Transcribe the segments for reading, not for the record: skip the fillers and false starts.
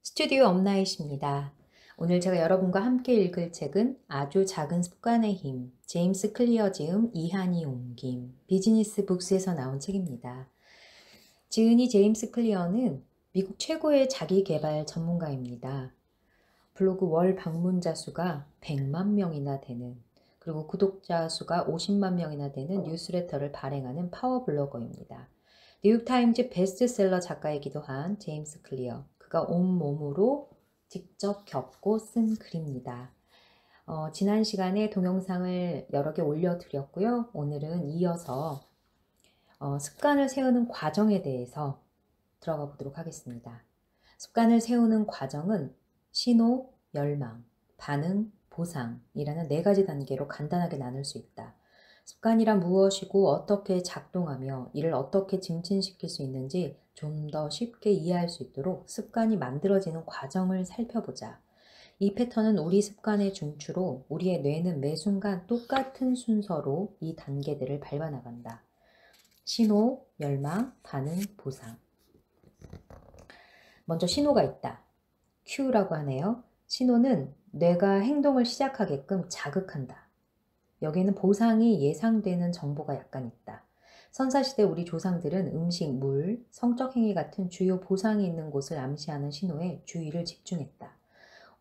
스튜디오 업나잇입니다. 오늘 제가 여러분과 함께 읽을 책은 아주 작은 습관의 힘, 제임스 클리어 지음, 이한이 옮김, 비즈니스 북스에서 나온 책입니다. 지은이 제임스 클리어는 미국 최고의 자기계발 전문가입니다. 블로그 월 방문자 수가 100만 명이나 되는, 그리고 구독자 수가 50만 명이나 되는 뉴스레터를 발행하는 파워블로거입니다. 뉴욕타임즈 베스트셀러 작가이기도 한 제임스 클리어. 그가 온몸으로 직접 겪고 쓴 글입니다. 지난 시간에 동영상을 여러 개 올려드렸고요. 오늘은 이어서 습관을 세우는 과정에 대해서 들어가 보도록 하겠습니다. 습관을 세우는 과정은 신호, 열망, 반응, 보상이라는 4가지 단계로 간단하게 나눌 수 있다. 습관이란 무엇이고 어떻게 작동하며 이를 어떻게 증진시킬 수 있는지 좀 더 쉽게 이해할 수 있도록 습관이 만들어지는 과정을 살펴보자. 이 패턴은 우리 습관의 중추로 우리의 뇌는 매 순간 똑같은 순서로 이 단계들을 밟아나간다. 신호, 열망, 반응, 보상. 먼저 신호가 있다. 큐라고 하네요. 신호는 뇌가 행동을 시작하게끔 자극한다. 여기에는 보상이 예상되는 정보가 약간 있다. 선사시대 우리 조상들은 음식, 물, 성적 행위 같은 주요 보상이 있는 곳을 암시하는 신호에 주의를 집중했다.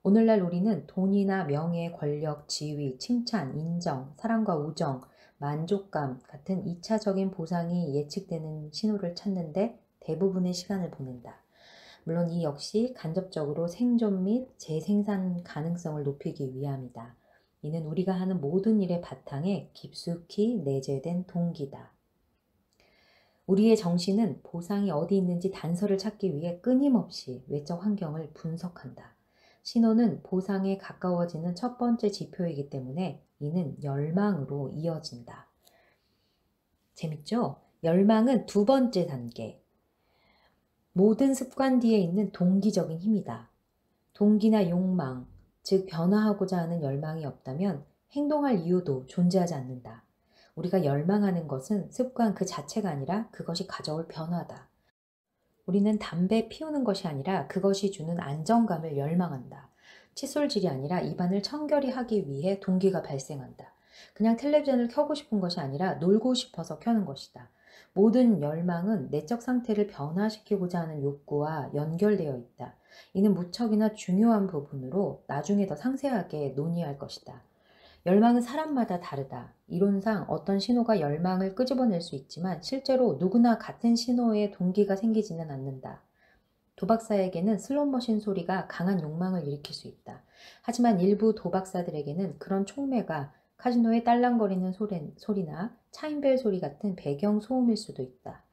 오늘날 우리는 돈이나 명예, 권력, 지위, 칭찬, 인정, 사랑과 우정, 만족감 같은 2차적인 보상이 예측되는 신호를 찾는데 대부분의 시간을 보낸다. 물론 이 역시 간접적으로 생존 및 재생산 가능성을 높이기 위함이다. 이는 우리가 하는 모든 일의 바탕에 깊숙이 내재된 동기다. 우리의 정신은 보상이 어디 있는지 단서를 찾기 위해 끊임없이 외적 환경을 분석한다. 신호는 보상에 가까워지는 첫 번째 지표이기 때문에 이는 열망으로 이어진다. 재밌죠? 열망은 두 번째 단계. 모든 습관 뒤에 있는 동기적인 힘이다. 동기나 욕망, 즉 변화하고자 하는 열망이 없다면 행동할 이유도 존재하지 않는다. 우리가 열망하는 것은 습관 그 자체가 아니라 그것이 가져올 변화다. 우리는 담배 피우는 것이 아니라 그것이 주는 안정감을 열망한다. 칫솔질이 아니라 입안을 청결히 하기 위해 동기가 발생한다. 그냥 텔레비전을 켜고 싶은 것이 아니라 놀고 싶어서 켜는 것이다. 모든 열망은 내적 상태를 변화시키고자 하는 욕구와 연결되어 있다. 이는 무척이나 중요한 부분으로 나중에 더 상세하게 논의할 것이다. 열망은 사람마다 다르다. 이론상 어떤 신호가 열망을 끄집어낼 수 있지만 실제로 누구나 같은 신호에 동기가 생기지는 않는다. 도박사에게는 슬롯머신 소리가 강한 욕망을 일으킬 수 있다. 하지만 일부 도박사들에게는 그런 촉매가 카지노의 딸랑거리는 소리나 차인벨 소리 같은 배경 소음일 수도 있다.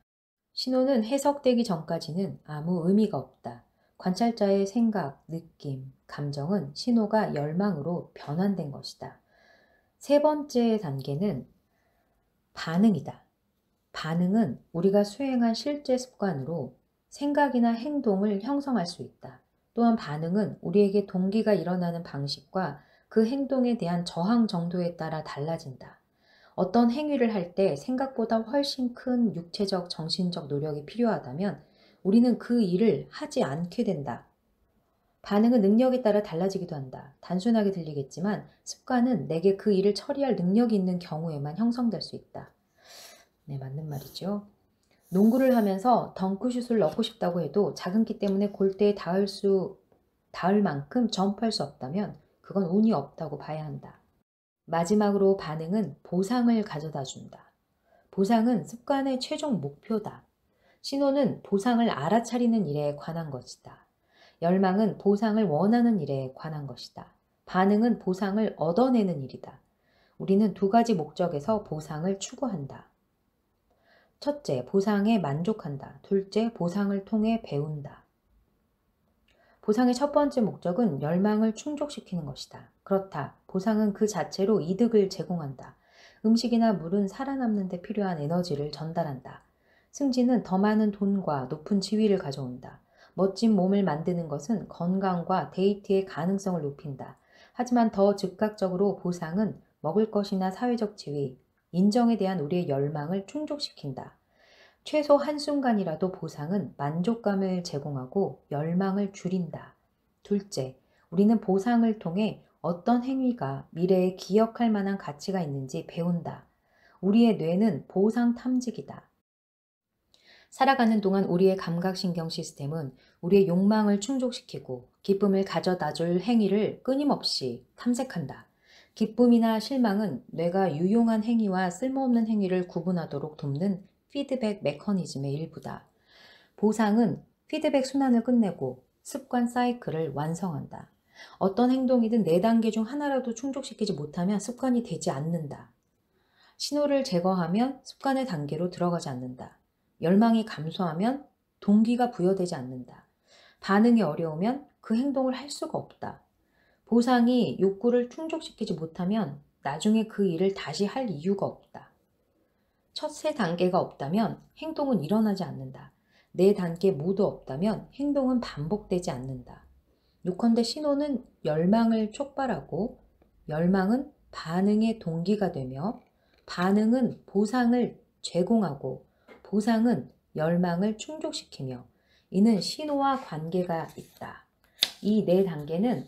신호는 해석되기 전까지는 아무 의미가 없다. 관찰자의 생각, 느낌, 감정은 신호가 열망으로 변환된 것이다. 세 번째 단계는 반응이다. 반응은 우리가 수행한 실제 습관으로 생각이나 행동을 형성할 수 있다. 또한 반응은 우리에게 동기가 일어나는 방식과 그 행동에 대한 저항 정도에 따라 달라진다. 어떤 행위를 할 때 생각보다 훨씬 큰 육체적, 정신적 노력이 필요하다면 우리는 그 일을 하지 않게 된다. 반응은 능력에 따라 달라지기도 한다. 단순하게 들리겠지만 습관은 내게 그 일을 처리할 능력이 있는 경우에만 형성될 수 있다. 네, 맞는 말이죠. 농구를 하면서 덩크슛을 넣고 싶다고 해도 작은 키 때문에 골대에 닿을 만큼 점프할 수 없다면 그건 운이 없다고 봐야 한다. 마지막으로 반응은 보상을 가져다 준다. 보상은 습관의 최종 목표다. 신호는 보상을 알아차리는 일에 관한 것이다. 열망은 보상을 원하는 일에 관한 것이다. 반응은 보상을 얻어내는 일이다. 우리는 두 가지 목적에서 보상을 추구한다. 첫째, 보상에 만족한다. 둘째, 보상을 통해 배운다. 보상의 첫 번째 목적은 열망을 충족시키는 것이다. 그렇다. 보상은 그 자체로 이득을 제공한다. 음식이나 물은 살아남는 데 필요한 에너지를 전달한다. 승진은 더 많은 돈과 높은 지위를 가져온다. 멋진 몸을 만드는 것은 건강과 데이트의 가능성을 높인다. 하지만 더 즉각적으로 보상은 먹을 것이나 사회적 지위, 인정에 대한 우리의 열망을 충족시킨다. 최소 한순간이라도 보상은 만족감을 제공하고 열망을 줄인다. 둘째, 우리는 보상을 통해 어떤 행위가 미래에 기억할 만한 가치가 있는지 배운다. 우리의 뇌는 보상 탐지기다. 살아가는 동안 우리의 감각신경 시스템은 우리의 욕망을 충족시키고 기쁨을 가져다 줄 행위를 끊임없이 탐색한다. 기쁨이나 실망은 뇌가 유용한 행위와 쓸모없는 행위를 구분하도록 돕는 피드백 메커니즘의 일부다. 보상은 피드백 순환을 끝내고 습관 사이클을 완성한다. 어떤 행동이든 4단계 중 하나라도 충족시키지 못하면 습관이 되지 않는다. 신호를 제거하면 습관의 단계로 들어가지 않는다. 열망이 감소하면 동기가 부여되지 않는다. 반응이 어려우면 그 행동을 할 수가 없다. 보상이 욕구를 충족시키지 못하면 나중에 그 일을 다시 할 이유가 없다. 첫 3단계가 없다면 행동은 일어나지 않는다. 4단계 모두 없다면 행동은 반복되지 않는다. 요컨대 신호는 열망을 촉발하고 열망은 반응의 동기가 되며 반응은 보상을 제공하고 보상은 열망을 충족시키며 이는 신호와 관계가 있다. 이 4단계는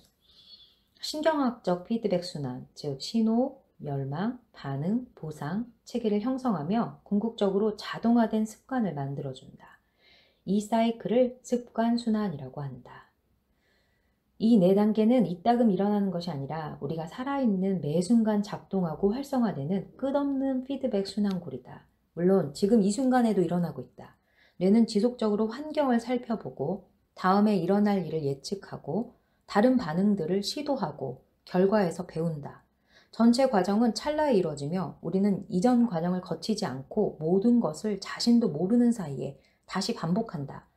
신경학적 피드백 순환, 즉 신호, 열망, 반응, 보상, 체계를 형성하며 궁극적으로 자동화된 습관을 만들어준다. 이 사이클을 습관 순환이라고 한다. 이 4단계는 이따금 일어나는 것이 아니라 우리가 살아있는 매 순간 작동하고 활성화되는 끝없는 피드백 순환고리다. 물론 지금 이 순간에도 일어나고 있다. 뇌는 지속적으로 환경을 살펴보고 다음에 일어날 일을 예측하고 다른 반응들을 시도하고 결과에서 배운다. 전체 과정은 찰나에 이루어지며 우리는 이전 과정을 거치지 않고 모든 것을 자신도 모르는 사이에 다시 반복한다.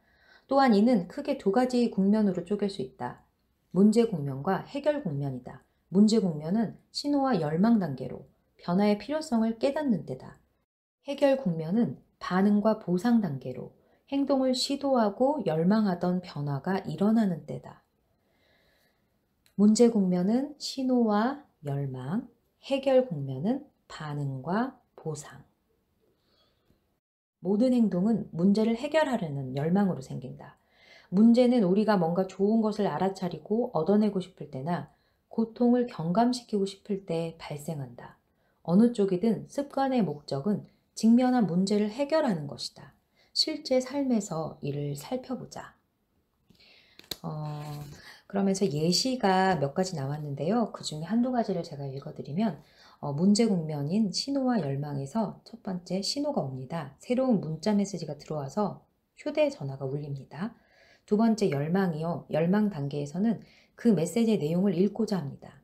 또한 이는 크게 2가지 국면으로 쪼갤 수 있다. 문제 국면과 해결 국면이다. 문제 국면은 신호와 열망 단계로 변화의 필요성을 깨닫는 때다. 해결 국면은 반응과 보상 단계로 행동을 시도하고 열망하던 변화가 일어나는 때다. 문제 국면은 신호와 열망, 해결 국면은 반응과 보상. 모든 행동은 문제를 해결하려는 열망으로 생긴다. 문제는 우리가 뭔가 좋은 것을 알아차리고 얻어내고 싶을 때나 고통을 경감시키고 싶을 때 발생한다. 어느 쪽이든 습관의 목적은 직면한 문제를 해결하는 것이다. 실제 삶에서 이를 살펴보자. 그러면서 예시가 몇 가지 나왔는데요. 그 중에 한두 가지를 제가 읽어드리면 문제 국면인 신호와 열망에서 첫 번째 신호가 옵니다. 새로운 문자 메시지가 들어와서 휴대전화가 울립니다. 두 번째 열망이요. 열망 단계에서는 그 메시지의 내용을 읽고자 합니다.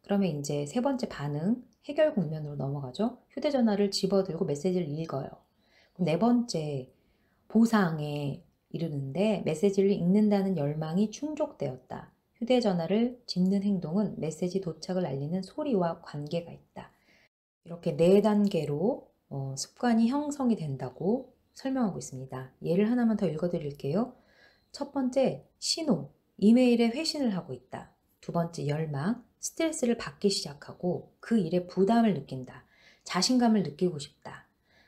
그러면 이제 세 번째 반응, 해결 국면으로 넘어가죠. 휴대전화를 집어들고 메시지를 읽어요. 네 번째 보상에 이르는데 메시지를 읽는다는 열망이 충족되었다. 휴대전화를 집는 행동은 메시지 도착을 알리는 소리와 관계가 있다. 이렇게 4단계로 습관이 형성이 된다고 설명하고 있습니다. 예를 하나만 더 읽어드릴게요. 첫 번째, 신호, 이메일에 회신을 하고 있다. 두 번째, 열망, 스트레스를 받기 시작하고 그 일에 부담을 느낀다. 자신감을 느끼고 싶다.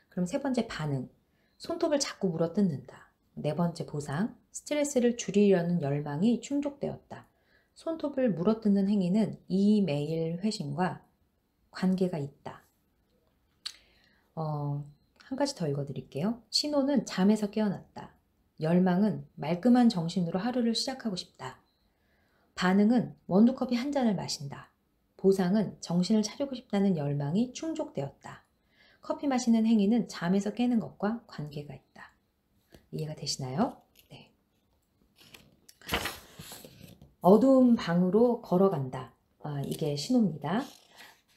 그럼 세 번째, 반응, 손톱을 자꾸 물어뜯는다. 네 번째, 보상, 스트레스를 줄이려는 열망이 충족되었다. 손톱을 물어뜯는 행위는 이메일 회신과 관계가 있다. 한 가지 더 읽어드릴게요. 신호는 잠에서 깨어났다. 열망은 말끔한 정신으로 하루를 시작하고 싶다. 반응은 원두커피 한 잔을 마신다. 보상은 정신을 차리고 싶다는 열망이 충족되었다. 커피 마시는 행위는 잠에서 깨는 것과 관계가 있다. 이해가 되시나요? 네. 어두운 방으로 걸어간다. 이게 신호입니다.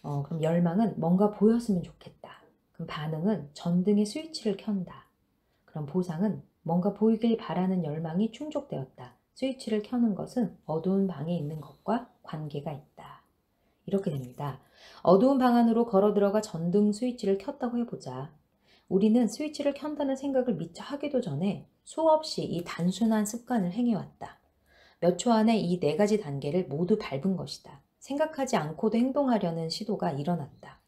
그럼 열망은 뭔가 보였으면 좋겠다. 그럼 반응은 전등의 스위치를 켠다. 그럼 보상은 뭔가 보이길 바라는 열망이 충족되었다. 스위치를 켜는 것은 어두운 방에 있는 것과 관계가 있다. 이렇게 됩니다. 어두운 방 안으로 걸어 들어가 전등 스위치를 켰다고 해보자. 우리는 스위치를 켠다는 생각을 미처 하기도 전에 수없이 이 단순한 습관을 행해왔다. 몇 초 안에 이 4가지 단계를 모두 밟은 것이다. 생각하지 않고도 행동하려는 시도가 일어났다.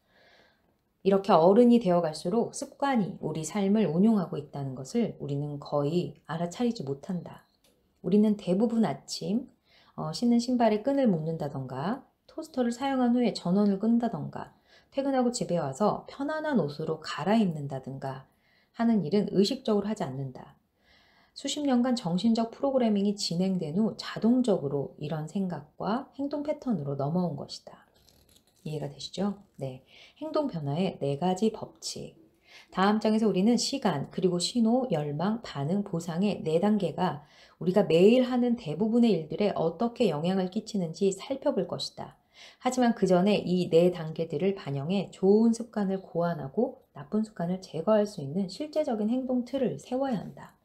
이렇게 어른이 되어갈수록 습관이 우리 삶을 운용하고 있다는 것을 우리는 거의 알아차리지 못한다. 우리는 대부분 아침 신는 신발에 끈을 묶는다던가, 토스터를 사용한 후에 전원을 끈다던가, 퇴근하고 집에 와서 편안한 옷으로 갈아입는다든가 하는 일은 의식적으로 하지 않는다. 수십 년간 정신적 프로그래밍이 진행된 후 자동적으로 이런 생각과 행동 패턴으로 넘어온 것이다. 이해가 되시죠? 네. 행동 변화의 4가지 법칙. 다음 장에서 우리는 시간, 그리고 신호, 열망, 반응, 보상의 4단계가 우리가 매일 하는 대부분의 일들에 어떻게 영향을 끼치는지 살펴볼 것이다. 하지만 그 전에 이 4단계들을 반영해 좋은 습관을 고안하고 나쁜 습관을 제거할 수 있는 실제적인 행동 틀을 세워야 한다.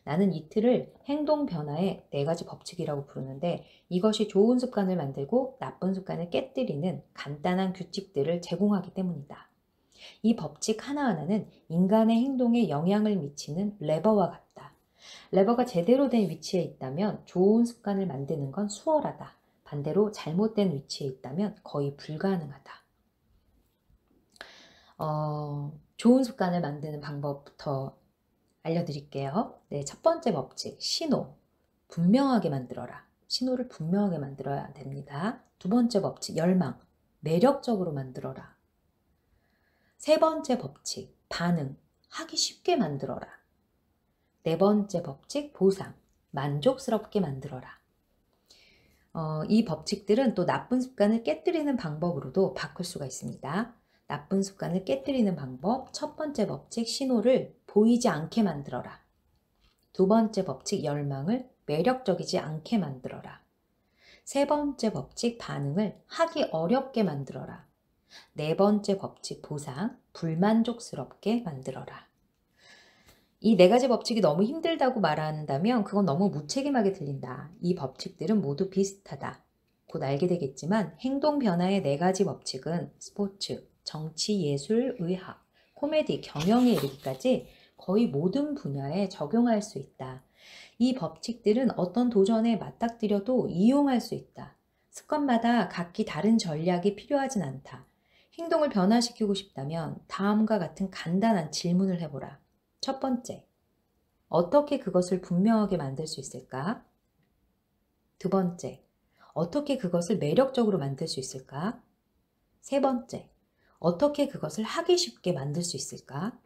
나는 이 틀을 행동 변화의 4가지 법칙이라고 부르는데, 이것이 좋은 습관을 만들고 나쁜 습관을 깨뜨리는 간단한 규칙들을 제공하기 때문이다. 이 법칙 하나하나는 인간의 행동에 영향을 미치는 레버와 같다. 레버가 제대로 된 위치에 있다면 좋은 습관을 만드는 건 수월하다. 반대로 잘못된 위치에 있다면 거의 불가능하다. 좋은 습관을 만드는 방법부터 알려드릴게요. 네, 첫 번째 법칙, 신호. 분명하게 만들어라. 신호를 분명하게 만들어야 됩니다. 두 번째 법칙, 열망. 매력적으로 만들어라. 세 번째 법칙, 반응. 하기 쉽게 만들어라. 네 번째 법칙, 보상. 만족스럽게 만들어라. 이 법칙들은 또 나쁜 습관을 깨뜨리는 방법으로도 바꿀 수가 있습니다. 나쁜 습관을 깨뜨리는 방법, 첫 번째 법칙, 신호를 보이지 않게 만들어라. 두 번째 법칙, 열망을 매력적이지 않게 만들어라. 세 번째 법칙, 반응을 하기 어렵게 만들어라. 네 번째 법칙, 보상, 불만족스럽게 만들어라. 이 4가지 법칙이 너무 힘들다고 말한다면 그건 너무 무책임하게 들린다. 이 법칙들은 모두 비슷하다. 곧 알게 되겠지만 행동 변화의 4가지 법칙은 스포츠, 정치, 예술, 의학, 코미디, 경영에 이르기까지 거의 모든 분야에 적용할 수 있다. 이 법칙들은 어떤 도전에 맞닥뜨려도 이용할 수 있다. 습관마다 각기 다른 전략이 필요하진 않다. 행동을 변화시키고 싶다면 다음과 같은 간단한 질문을 해보라. 첫 번째, 어떻게 그것을 분명하게 만들 수 있을까? 두 번째, 어떻게 그것을 매력적으로 만들 수 있을까? 세 번째, 어떻게 그것을 하기 쉽게 만들 수 있을까?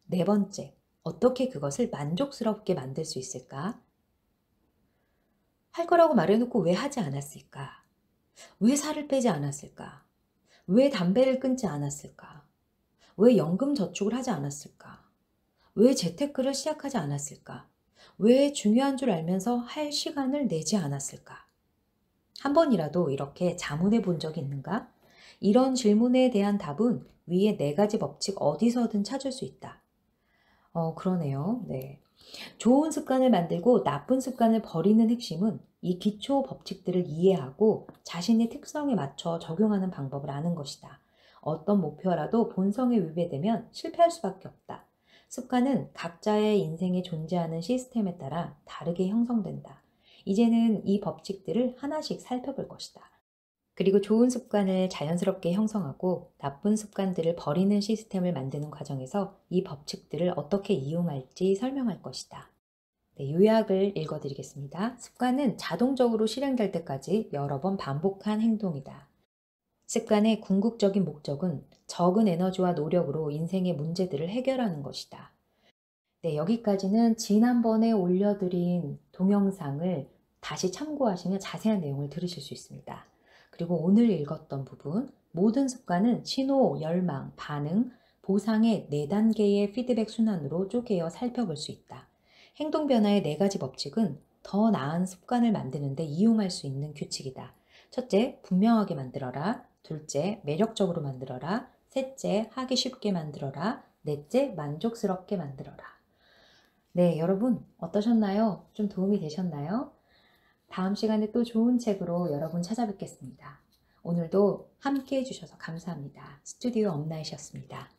네 번째, 어떻게 그것을 만족스럽게 만들 수 있을까? 할 거라고 말해놓고 왜 하지 않았을까? 왜 살을 빼지 않았을까? 왜 담배를 끊지 않았을까? 왜 연금 저축을 하지 않았을까? 왜 재테크를 시작하지 않았을까? 왜 중요한 줄 알면서 할 시간을 내지 않았을까? 한 번이라도 이렇게 자문해 본 적이 있는가? 이런 질문에 대한 답은 위에 4가지 법칙 어디서든 찾을 수 있다. 그러네요. 네. 좋은 습관을 만들고 나쁜 습관을 버리는 핵심은 이 기초 법칙들을 이해하고 자신의 특성에 맞춰 적용하는 방법을 아는 것이다. 어떤 목표라도 본성에 위배되면 실패할 수밖에 없다. 습관은 각자의 인생에 존재하는 시스템에 따라 다르게 형성된다. 이제는 이 법칙들을 하나씩 살펴볼 것이다. 그리고 좋은 습관을 자연스럽게 형성하고 나쁜 습관들을 버리는 시스템을 만드는 과정에서 이 법칙들을 어떻게 이용할지 설명할 것이다. 네, 요약을 읽어드리겠습니다. 습관은 자동적으로 실행될 때까지 여러 번 반복한 행동이다. 습관의 궁극적인 목적은 적은 에너지와 노력으로 인생의 문제들을 해결하는 것이다. 네, 여기까지는 지난번에 올려드린 동영상을 다시 참고하시면 자세한 내용을 들으실 수 있습니다. 그리고 오늘 읽었던 부분, 모든 습관은 신호, 열망, 반응, 보상의 4단계의 피드백 순환으로 쪼개어 살펴볼 수 있다. 행동 변화의 4가지 법칙은 더 나은 습관을 만드는 데 이용할 수 있는 규칙이다. 첫째, 분명하게 만들어라. 둘째, 매력적으로 만들어라. 셋째, 하기 쉽게 만들어라. 넷째, 만족스럽게 만들어라. 네, 여러분 어떠셨나요? 좀 도움이 되셨나요? 다음 시간에 또 좋은 책으로 여러분 찾아뵙겠습니다. 오늘도 함께 해주셔서 감사합니다. 스튜디오 엄나이셨습니다.